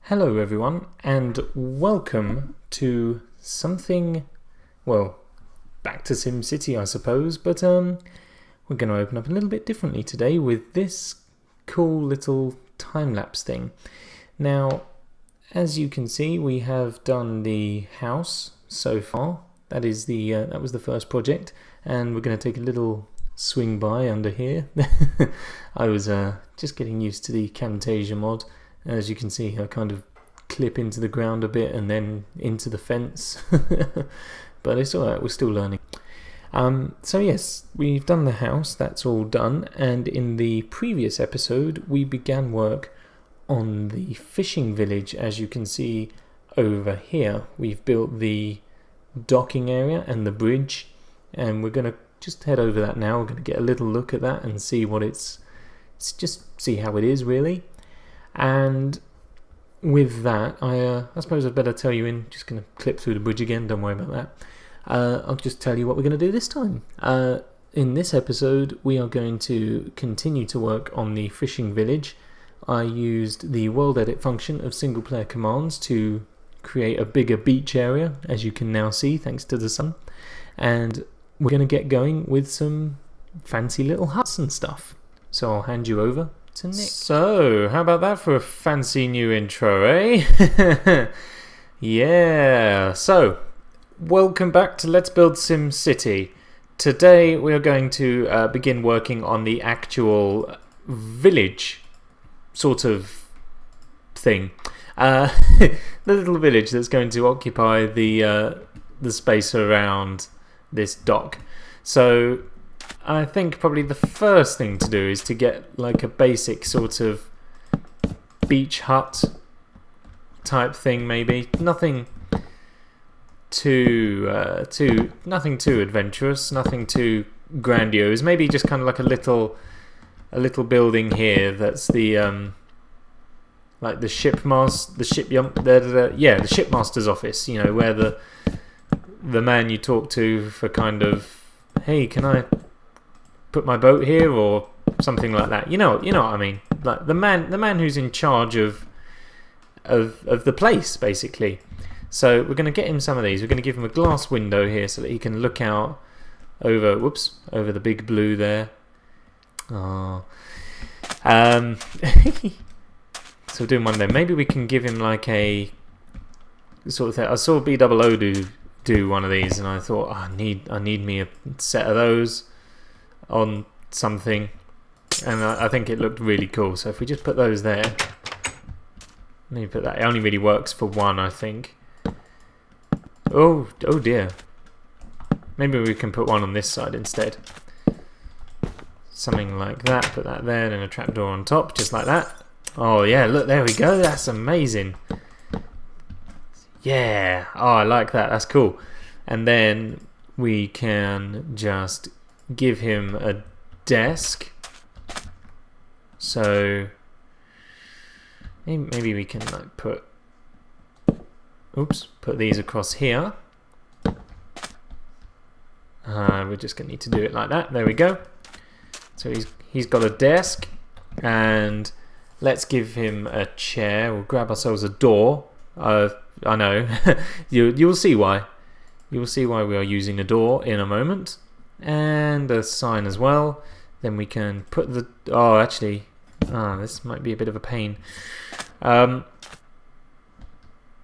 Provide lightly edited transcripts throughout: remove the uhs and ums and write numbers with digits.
Hello everyone, and welcome to something, well, back to SimCity I suppose, but we're going to open up a little bit differently today with this cool little time-lapse thing. Now, as you can see, we have done the house so far. That was the first project, and we're going to take a little swing by under here. I was just getting used to the Camtasia mod. As you can see, I kind of clip into the ground a bit and then into the fence. But it's alright, we're still learning. So yes, we've done the house, that's all done. And in the previous episode, we began work on the fishing village. As you can see over here, we've built the docking area and the bridge. And we're going to just head over that now. We're going to get a little look at that and see what just see how it is really. And with that, I suppose I'd better tell you just going to clip through the bridge again, don't worry about that. I'll just tell you what we're going to do this time. In this episode, we are going to continue to work on the fishing village. I used the world edit function of single player commands to create a bigger beach area, as you can now see, thanks to the sun. And we're going to get going with some fancy little huts and stuff. So I'll hand you over to Nick. So, how about that for a fancy new intro, eh? Yeah, so, welcome back to Let's Build SimCity. Today we are going to begin working on the actual village sort of thing. The little village that's going to occupy the space around this dock. So, I think probably the first thing to do is to get like a basic sort of beach hut type thing, maybe. Nothing too adventurous, nothing too grandiose. Maybe just kind of like a little building here that's the like the shipmaster's office. You know, where the man you talk to for kind of, hey, can I put my boat here or something like that. You know what I mean. Like the man who's in charge of the place, basically. So we're going to get him some of these. We're going to give him a glass window here so that he can look out over the big blue there. Oh. So we're doing one there. Maybe we can give him like a sort of thing. I saw BOO do one of these, and I thought, I need me a set of those on something, and I think it looked really cool. So if we just put those there, maybe put that. It only really works for one, I think. Oh dear. Maybe we can put one on this side instead. Something like that. Put that there, and a trapdoor on top, just like that. Oh yeah, look, there we go. That's amazing. Yeah. Oh, I like that. That's cool. And then we can just give him a desk. So maybe we can like put these across here. We're just gonna need to do it like that. There we go. So he's got a desk, and let's give him a chair. We'll grab ourselves a door. I know you will see why. You will see why we are using a door in a moment. And a sign as well. Then we can put the... Oh, actually... this might be a bit of a pain.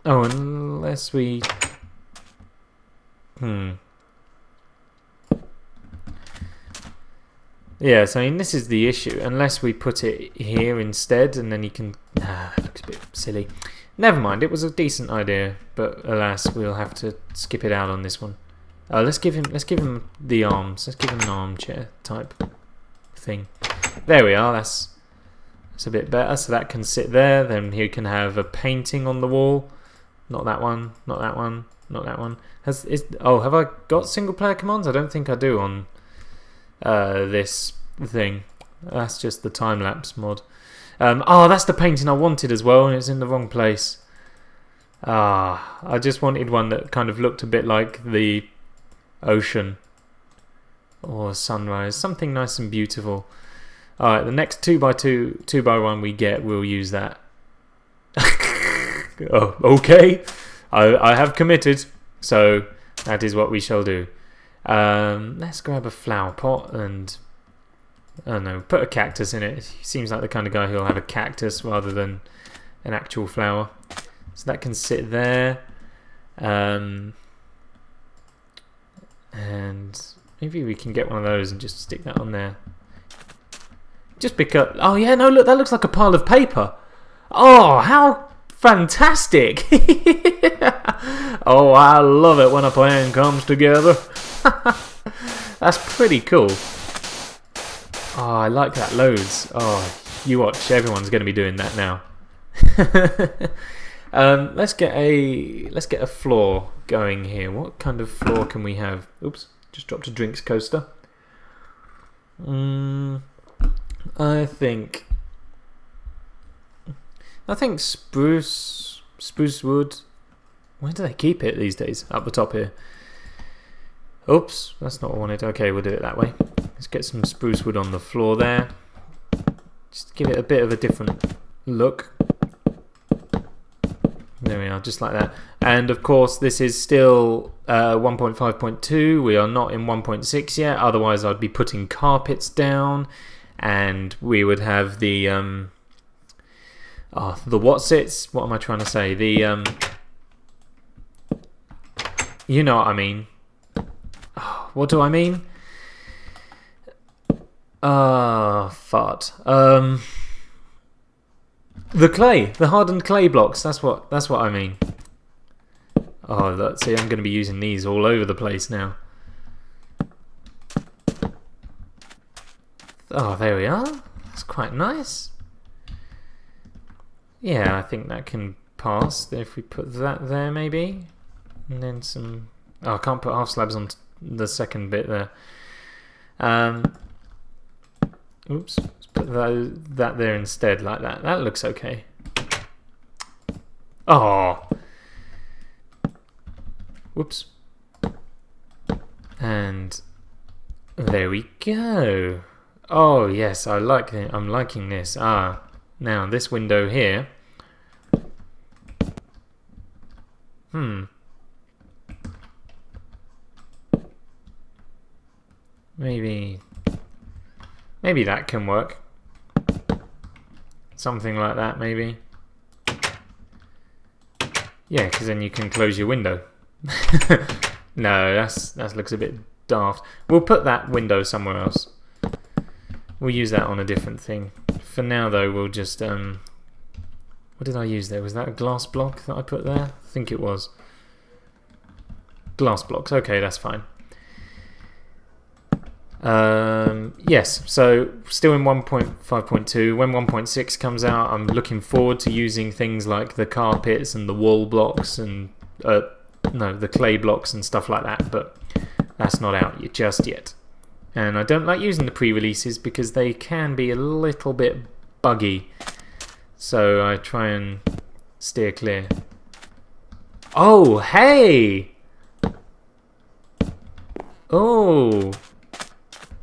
Unless we... Yeah, so I mean, this is the issue. Unless we put it here instead, and then you can... it looks a bit silly. Never mind, it was a decent idea, but alas, we'll have to skip it out on this one. Let's give him the arms. Let's give him an armchair type thing. There we are. That's a bit better. So that can sit there. Then he can have a painting on the wall. Not that one. Not that one. Not that one. Have I got single player commands? I don't think I do on this thing. That's just the time lapse mod. That's the painting I wanted as well, and it's in the wrong place. I just wanted one that kind of looked a bit like the ocean or sunrise, something nice and beautiful. Alright, the next 2x2, 2x1 we get, we'll use that. Oh, okay. I have committed, so that is what we shall do. Let's grab a flower pot and, I don't know, put a cactus in it. He seems like the kind of guy who'll have a cactus rather than an actual flower. So that can sit there. And maybe we can get one of those and just stick that on there. Just because... Oh yeah, no, look, that looks like a pile of paper. Oh, how fantastic! Oh, I love it when a plan comes together. That's pretty cool. Oh, I like that loads. Oh, you watch, everyone's going to be doing that now. Let's get a floor going here. What kind of floor can we have? Oops, just dropped a drinks coaster. I think spruce wood. Where do they keep it these days? Up the top here. Oops, that's not what I wanted. Okay, we'll do it that way. Let's get some spruce wood on the floor there. Just give it a bit of a different look. There we are, just like that. And of course, this is still 1.5.2. We are not in 1.6 yet. Otherwise, I'd be putting carpets down, and we would have the whatsits. What am I trying to say? The you know what I mean. Oh, what do I mean? Fart. The clay, the hardened clay blocks. That's what I mean. Oh, let's see. I'm going to be using these all over the place now. Oh, there we are. That's quite nice. Yeah, I think that can pass. If we put that there, maybe, and then some. Oh, I can't put half slabs on the second bit there. Oops. Let's put that there instead, like that. That looks okay. Oh. Whoops. And there we go. Oh yes, I like it. I'm liking this. Now this window here. Maybe that can work. Something like that, maybe. Yeah, because then you can close your window. No, that looks a bit daft. We'll put that window somewhere else. We'll use that on a different thing. For now, though, we'll just... what did I use there? Was that a glass block that I put there? I think it was. Glass blocks. Okay, that's fine. Yes, so still in 1.5.2. When 1.6 comes out, I'm looking forward to using things like the carpets and the wall blocks and the clay blocks and stuff like that, but that's not out just yet. And I don't like using the pre-releases because they can be a little bit buggy, so I try and steer clear. Oh, hey! Oh,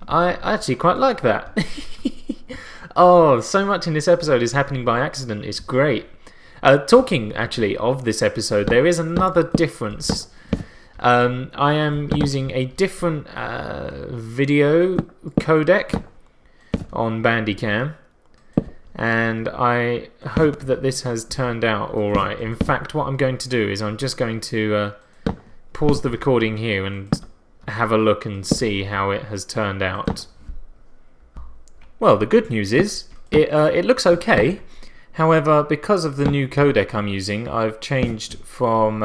I actually quite like that. Oh, so much in this episode is happening by accident. It's great. Talking actually of this episode, there is another difference. I am using a different video codec on Bandicam, and I hope that this has turned out alright. In fact, what I'm going to do is I'm just going to pause the recording here and have a look and see how it has turned out. Well, the good news is it looks okay. However, because of the new codec I'm using, I've changed from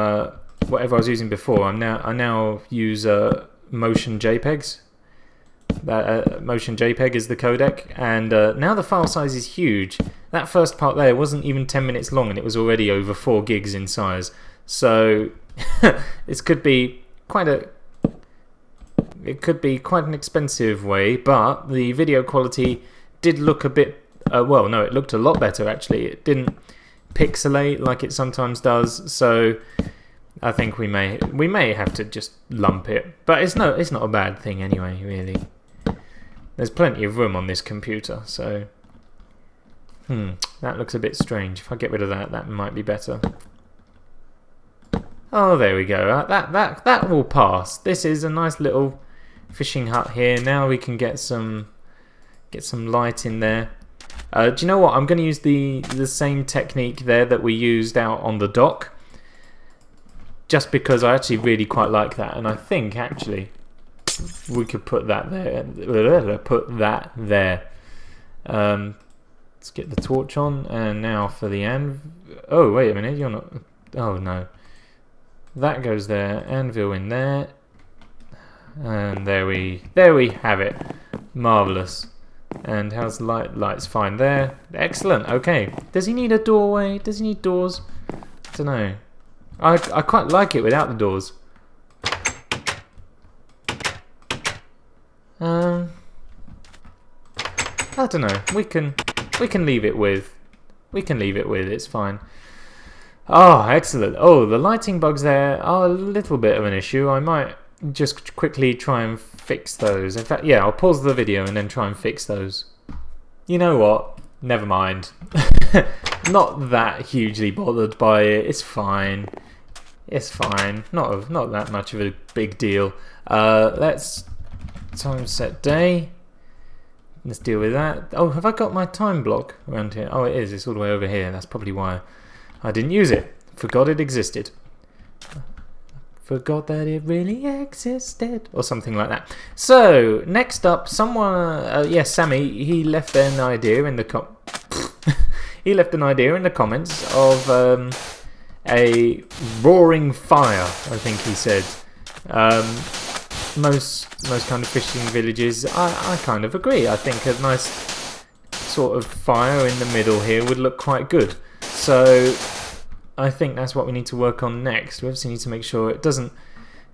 whatever I was using before. I now use Motion JPEGs. Motion JPEG is the codec, and now the file size is huge. That first part there wasn't even 10 minutes long, and it was already over 4 gigs in size. So this could be quite an expensive way, but the video quality did look a bit. Well, no, it looked a lot better actually. It didn't pixelate like it sometimes does. So I think we may have to just lump it, but it's not a bad thing anyway. Really, there's plenty of room on this computer. So that looks a bit strange. If I get rid of that, that might be better. Oh, there we go. That will pass. This is a nice little fishing hut here. Now we can get some light in there. Do you know what? I'm going to use the same technique there that we used out on the dock, just because I actually really quite like that, and I think actually we could put that there. Let's get the torch on, and now for the anvil. Oh, wait a minute, you're not. Oh no, that goes there. Anvil in there, and there we have it. Marvelous. And how's the light? Light's fine there. Excellent. Okay. Does he need a doorway? Does he need doors? I don't know. I quite like it without the doors. I don't know. We can leave it with. It's fine. Oh, excellent. Oh, the lighting bugs there are a little bit of an issue. I might just quickly try and fix those. In fact, yeah, I'll pause the video and then try and fix those. You know what? Never mind. Not that hugely bothered by it. It's fine. It's fine. Not that much of a big deal. Let's time set day. Let's deal with that. Oh, have I got my time block around here? Oh, it is. It's all the way over here. That's probably why I didn't use it. Forgot it existed. Forgot that it really existed, or something like that. So next up, someone, yes, Sammy, he left an idea in the comments of a roaring fire. I think he said. Most kind of fishing villages, I kind of agree. I think a nice sort of fire in the middle here would look quite good. So I think that's what we need to work on next. We obviously need to make sure it doesn't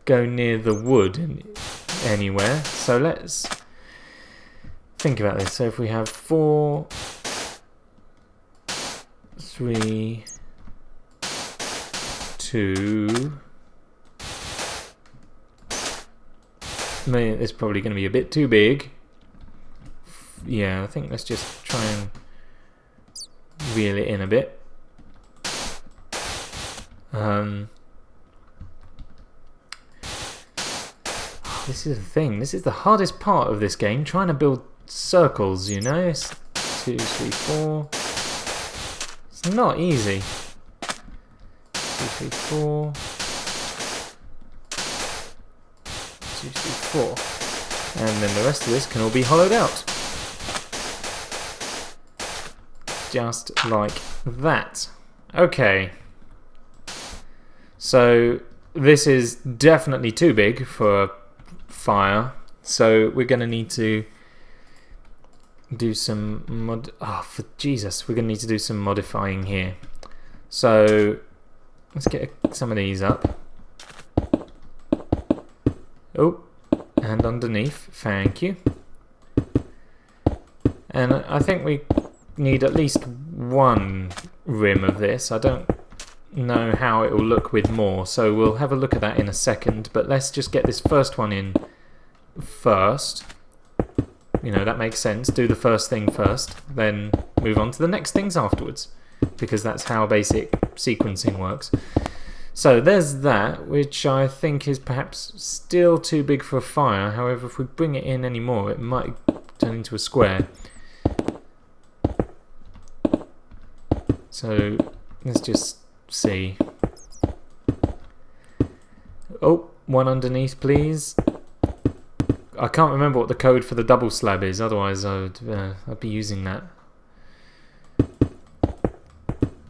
go near the wood anywhere. So let's think about this. So if we have 4, 3, 2. It's probably going to be a bit too big. Yeah, I think let's just try and reel it in a bit. This is the thing. This is the hardest part of this game, trying to build circles, you know? It's 2, 3, 4. It's not easy. 2, 3, 4. 2, 3, 4. And then the rest of this can all be hollowed out. Just like that. Okay. So this is definitely too big for a fire, so we're going to need to do some we're going to need to do some modifying here. So let's get some of these up. Oh, and underneath, thank you. And I think we need at least one rim of this. I don't know how it will look with more, so we'll have a look at that in a second, but let's just get this first one in first. You know, that makes sense. Do the first thing first, then move on to the next things afterwards, because that's how basic sequencing works. So there's that, which I think is perhaps still too big for a fire. However, if we bring it in any more, it might turn into a square. So let's just see. Oh, one underneath, please. I can't remember what the code for the double slab is, otherwise I'd be using that.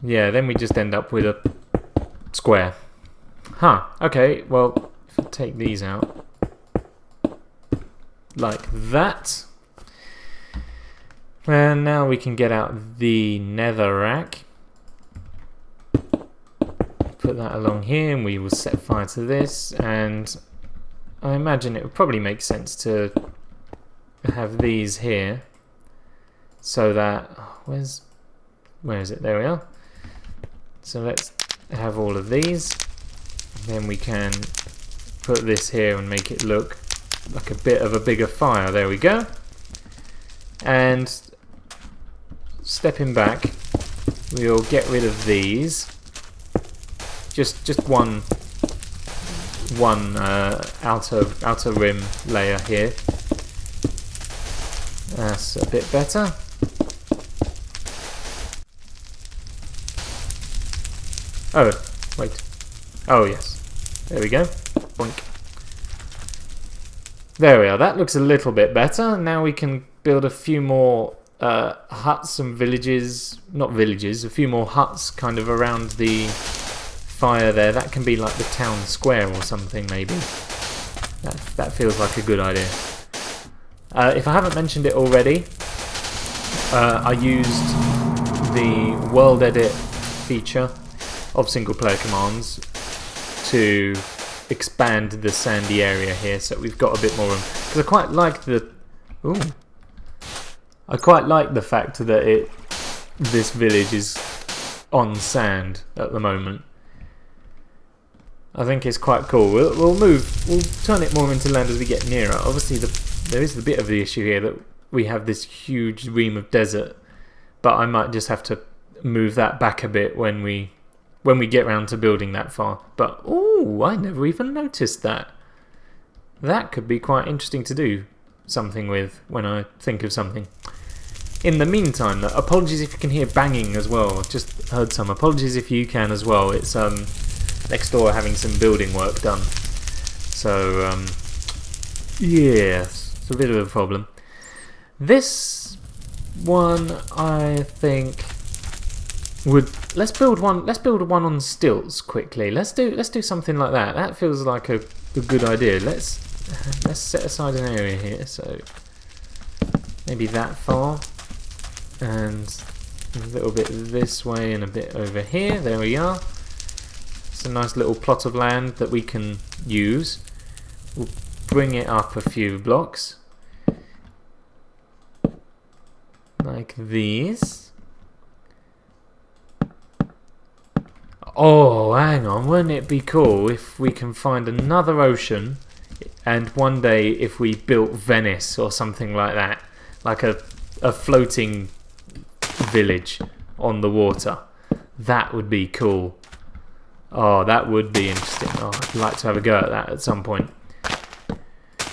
Yeah, then we just end up with a square. Huh, okay, well, if I take these out like that, and now we can get out the netherrack. Put that along here, and we will set fire to this, and I imagine it would probably make sense to have these here, so that where is it? There we are. So let's have all of these, then we can put this here and make it look like a bit of a bigger fire. There we go. And stepping back, we'll get rid of these. Just one one outer rim layer here. That's a bit better. Oh, wait. Oh, yes. There we go. Boink. There we are. That looks a little bit better. Now we can build a few more huts and villages. Not villages, a few more huts kind of around the fire there. That can be like the town square or something, maybe. That feels like a good idea. If I haven't mentioned it already, I used the world edit feature of single player commands to expand the sandy area here, so we've got a bit more room. Because I quite like the fact that this village is on sand at the moment. I think it's quite cool. We'll turn it more into land as we get nearer. Obviously, there is the bit of the issue here that we have this huge ream of desert, but I might just have to move that back a bit when we get round to building that far. But I never even noticed that. That could be quite interesting to do something with when I think of something. In the meantime, apologies if you can hear banging as well. I've just heard some. Apologies if you can as well. It's next door having some building work done. So yeah, it's a bit of a problem. This one, I think, let's build one on stilts quickly. Let's do something like that. That feels like a good idea. Let's set aside an area here, so maybe that far, and a little bit this way and a bit over here. There we are. It's a nice little plot of land that we can use. We'll bring it up a few blocks like these. Oh, hang on, wouldn't it be cool if we can find another ocean, and one day if we built Venice or something like that, like a floating village on the water. That would be cool. Oh, that would be interesting. Oh, I'd like to have a go at that at some point.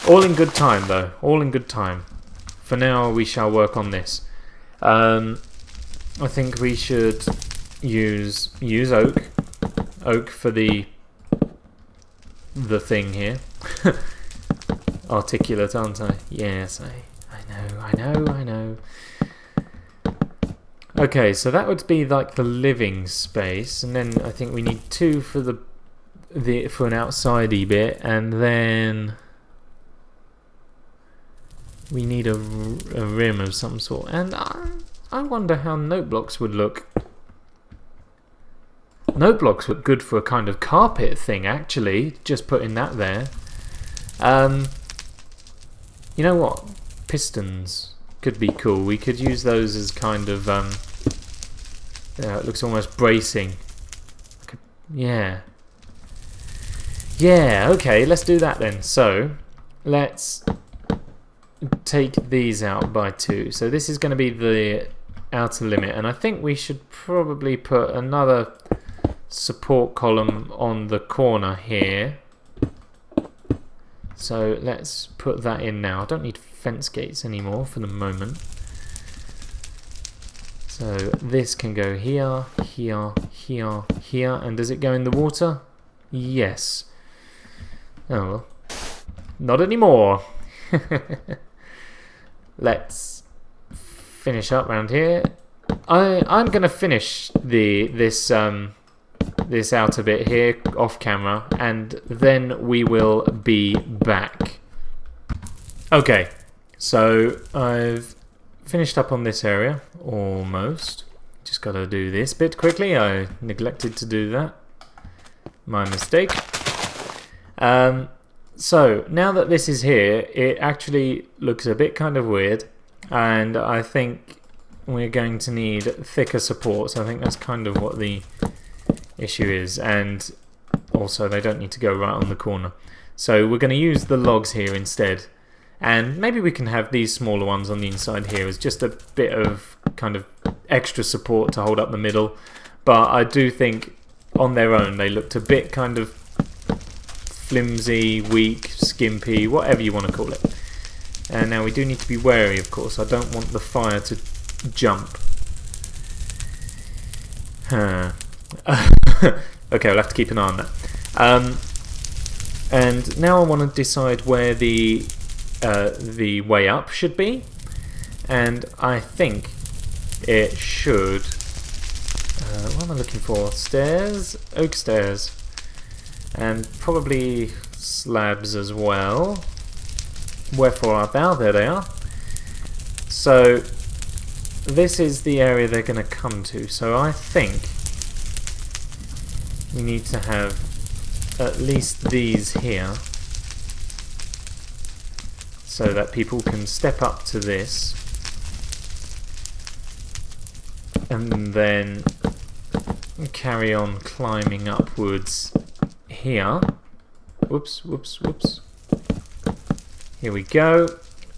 All in good time, though. All in good time. For now, we shall work on this. I think we should use oak for the thing here. Articulate, aren't I? Yes, I know. Okay, so that would be like the living space, and then I think we need 2 for for an outsidey bit, and then we need a rim of some sort. And I wonder how note blocks would look. Note blocks look good for a kind of carpet thing, actually. Just putting that there. You know what? Pistons could be cool. We could use those as kind of it looks almost bracing. Yeah. Okay, let's do that then. So let's take these out by 2. So this is going to be the outer limit, and I think we should probably put another support column on the corner here. So let's put that in now. I don't need fence gates anymore for the moment. So this can go here, here, here, here. And does it go in the water? Yes. Oh well. Not anymore. Let's finish up around here. I'm going to finish this outer bit here off camera, and then we will be back. Okay, so I've finished up on this area almost. Just got to do this bit quickly. I neglected to do that. My mistake. So now that this is here, it actually looks a bit kind of weird, and I think we're going to need thicker support. So I think that's kind of what the issue is, and also they don't need to go right on the corner. So we're going to use the logs here instead, and maybe we can have these smaller ones on the inside here as just a bit of kind of extra support to hold up the middle. But I do think on their own they looked a bit kind of flimsy, weak, skimpy, whatever you want to call it. And now we do need to be wary, of course. I don't want the fire to jump. Okay, we'll have to keep an eye on that. And now I want to decide where the way up should be. And I think it should... what am I looking for? Stairs? Oak stairs. And probably slabs as well. Wherefore art thou? There they are. So this is the area they're going to come to. So I think we need to have at least these here, so that people can step up to this and then carry on climbing upwards here. Whoops, whoops, whoops. Here we go.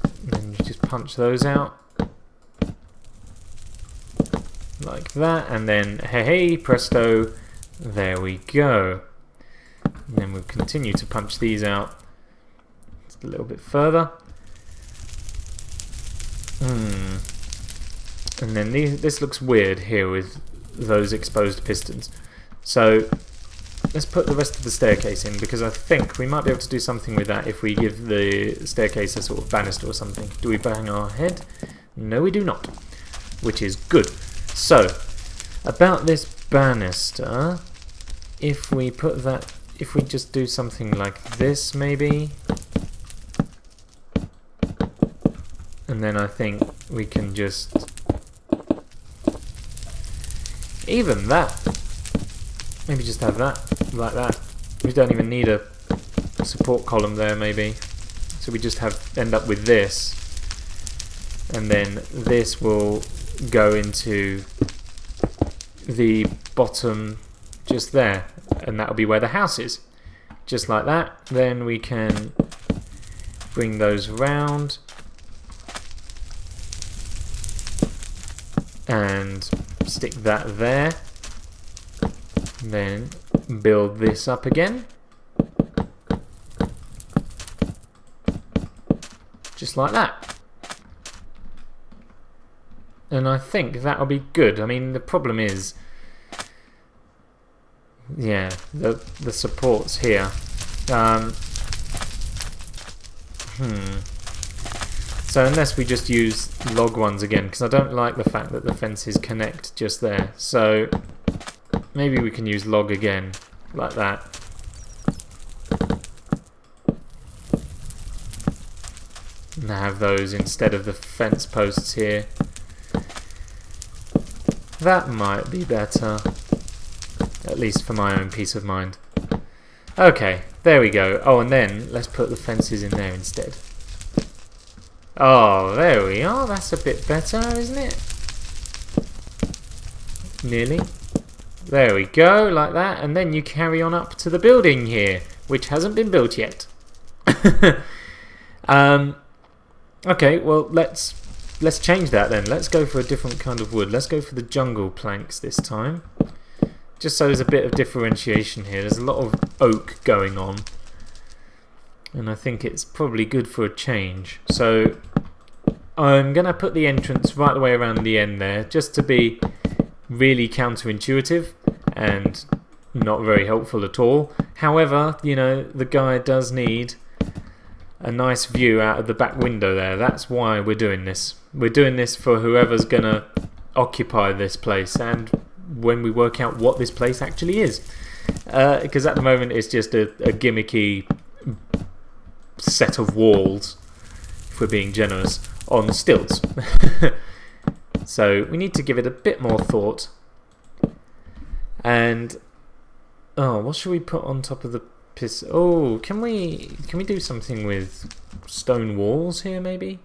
And then you just punch those out like that, and then hey presto, there we go. And then we'll continue to punch these out just a little bit further. And then this looks weird here with those exposed pistons. So let's put the rest of the staircase in, because I think we might be able to do something with that if we give the staircase a sort of banister or something. Do we bang our head? No, we do not, which is good. So, about this banister, if we put that, if we just do something like this maybe, and then I think we can just, even that, maybe just have that, like that. We don't even need a support column there maybe. So we just end up with this, and then this will go into the bottom just there, and that'll be where the house is. Just like that. Then we can bring those round and stick that there. Then build this up again, just like that. And I think that'll be good. I mean, the problem is, yeah, the supports here. So unless we just use log ones again, because I don't like the fact that the fences connect just there. So maybe we can use log again, like that. And have those instead of the fence posts here. That might be better, at least for my own peace of mind. Okay, there we go. Oh, and then let's put the fences in there instead. Oh, there we are. That's a bit better, isn't it? Nearly. There we go, like that. And then you carry on up to the building here, which hasn't been built yet. Okay, well, let's change that then. Let's go for a different kind of wood. Let's go for the jungle planks this time. Just so there's a bit of differentiation here. There's a lot of oak going on. And I think it's probably good for a change. So I'm going to put the entrance right the way around the end there, just to be really counterintuitive and not very helpful at all. However, you know, the guy does need a nice view out of the back window there. That's why we're doing this. We're doing this for whoever's going to occupy this place, and when we work out what this place actually is. Because at the moment it's just a gimmicky set of walls, if we're being generous, on stilts. So we need to give it a bit more thought. And what should we put on top of the piss? Oh, can we do something with stone walls here maybe?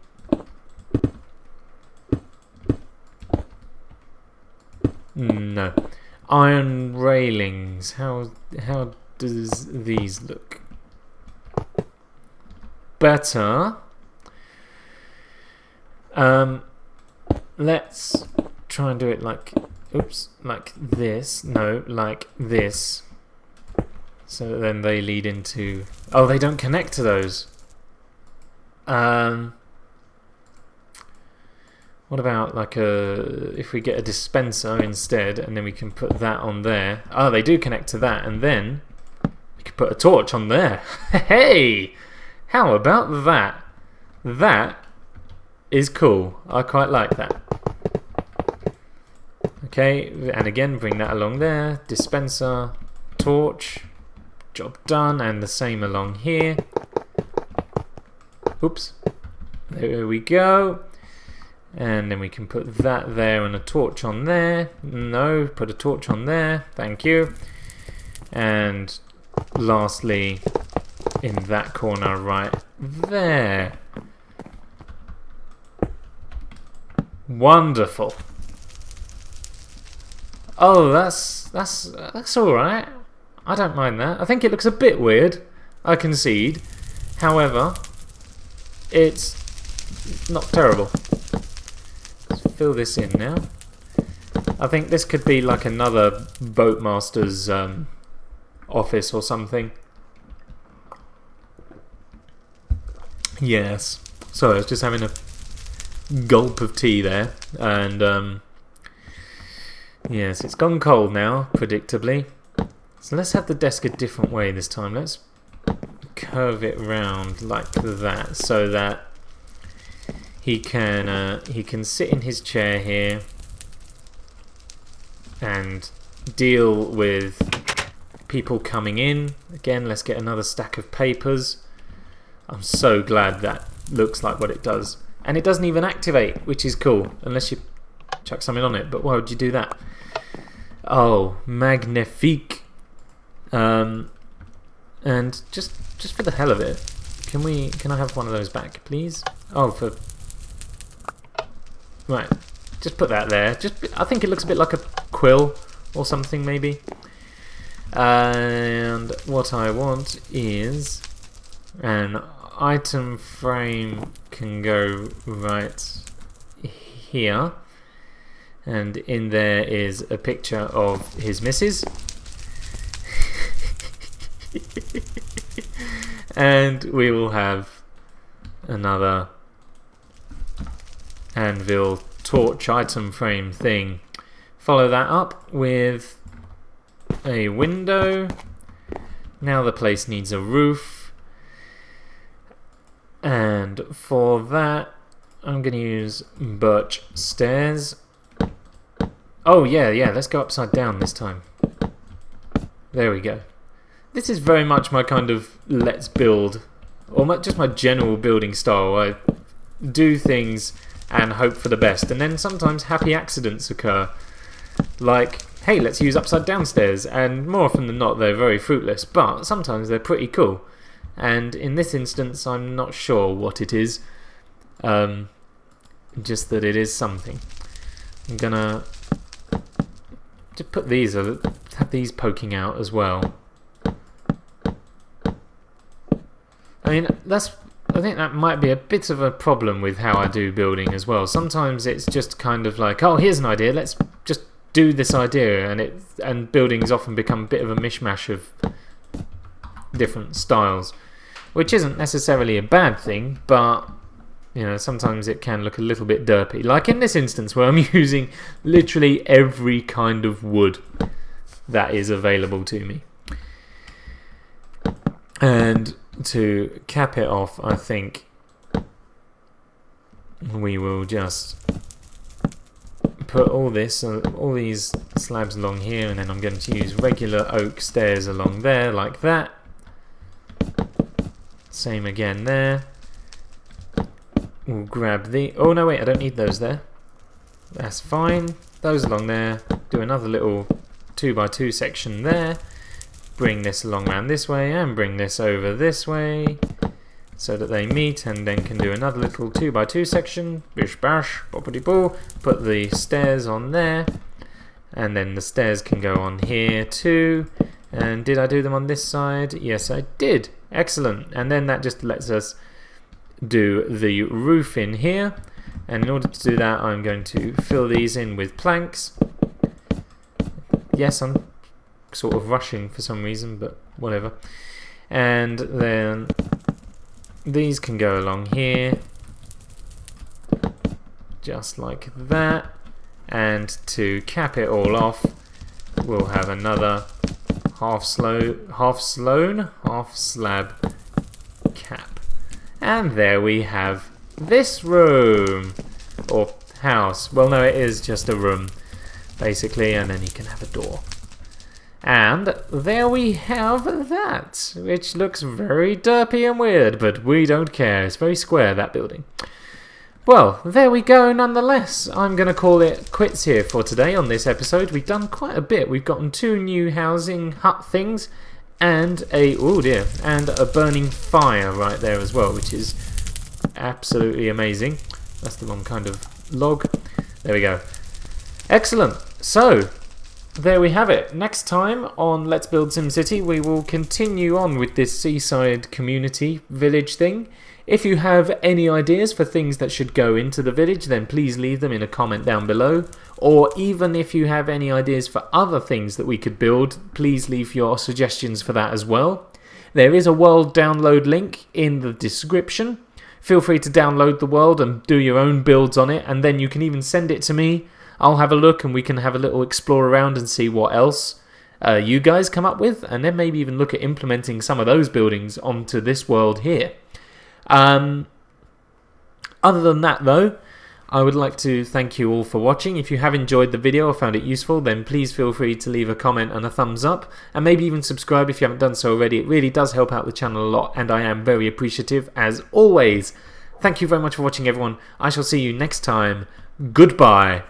No. Iron railings. How does these look? Better. Let's try and do it like, oops, like this. No, like this. So then they lead into... Oh, they don't connect to those. What about like if we get a dispenser instead, and then we can put that on there. Oh, they do connect to that, and then we could put a torch on there. Hey! How about that? That is cool. I quite like that. Okay, and again, bring that along there. Dispenser, torch, job done, and the same along here. Oops. There we go. And then we can put that there and a torch on there. No, put a torch on there. Thank you. And lastly, in that corner right there. Wonderful. Oh, that's all right. I don't mind that. I think it looks a bit weird. I concede. However, it's not terrible. Let's fill this in now. I think this could be like another boatmaster's office or something. Yes. Sorry, I was just having a gulp of tea there, and yes, it's gone cold now, predictably. So let's have the desk a different way this time. Let's curve it round like that, so that he can sit in his chair here and deal with people coming in. Again, let's get another stack of papers. I'm so glad that looks like what it does. And it doesn't even activate, which is cool, unless you chuck something on it. But why would you do that? Oh, magnifique. And just for the hell of it, can I have one of those back, please? Oh, right. Just put that there. I think it looks a bit like a quill or something, maybe. And what I want is an item frame can go right here, and in there is a picture of his missus. And we will have another anvil torch item frame thing. Follow that up with a window. Now the place needs a roof, and for that I'm going to use birch stairs. Oh yeah, let's go upside down this time. There we go. This is very much my kind of let's build, or just my general building style. I do things and hope for the best, and then sometimes happy accidents occur. Like, hey, let's use upside down stairs, and more often than not they're very fruitless, but sometimes they're pretty cool. And in this instance I'm not sure what it is, just that it is something. I'm gonna just put these, have these poking out as well. I mean, I think that might be a bit of a problem with how I do building as well. Sometimes it's just kind of like, oh, here's an idea, let's just do this idea, and buildings often become a bit of a mishmash of different styles, which isn't necessarily a bad thing, but you know, sometimes it can look a little bit derpy. Like in this instance where I'm using literally every kind of wood that is available to me. And to cap it off, I think we will just put all these slabs along here, and then I'm going to use regular oak stairs along there like that. Same again there. We'll grab oh no, wait, I don't need those there. That's fine. Those along there. Do another little 2x2 section there. Bring this along around this way, and bring this over this way, so that they meet, and then can do another little 2x2 section. Bish bash, boppity boo. Put the stairs on there, and then the stairs can go on here too. And did I do them on this side? Yes, I did. Excellent. And then that just lets us do the roof in here. And in order to do that, I'm going to fill these in with planks. Yes, I'm sort of rushing for some reason, but whatever. And then these can go along here, just like that. And to cap it all off, we'll have another half slab cap. And there we have this room, or house. Well, no, it is just a room, basically, and then you can have a door. And there we have that, which looks very derpy and weird, but we don't care. It's very square, that building. Well, there we go nonetheless. I'm going to call it quits here for today on this episode. We've done quite a bit. We've gotten 2 new housing hut things and and a burning fire right there as well, which is absolutely amazing. That's the wrong kind of log. There we go. Excellent. So, there we have it. Next time on Let's Build SimCity, we will continue on with this seaside community village thing. If you have any ideas for things that should go into the village, then please leave them in a comment down below. Or even if you have any ideas for other things that we could build, please leave your suggestions for that as well. There is a world download link in the description. Feel free to download the world and do your own builds on it, and then you can even send it to me. I'll have a look and we can have a little explore around and see what else you guys come up with, and then maybe even look at implementing some of those buildings onto this world here. Other than that though, I would like to thank you all for watching. If you have enjoyed the video or found it useful, then please feel free to leave a comment and a thumbs up, and maybe even subscribe if you haven't done so already. It really does help out the channel a lot, and I am very appreciative as always. Thank you very much for watching, everyone. I shall see you next time. Goodbye.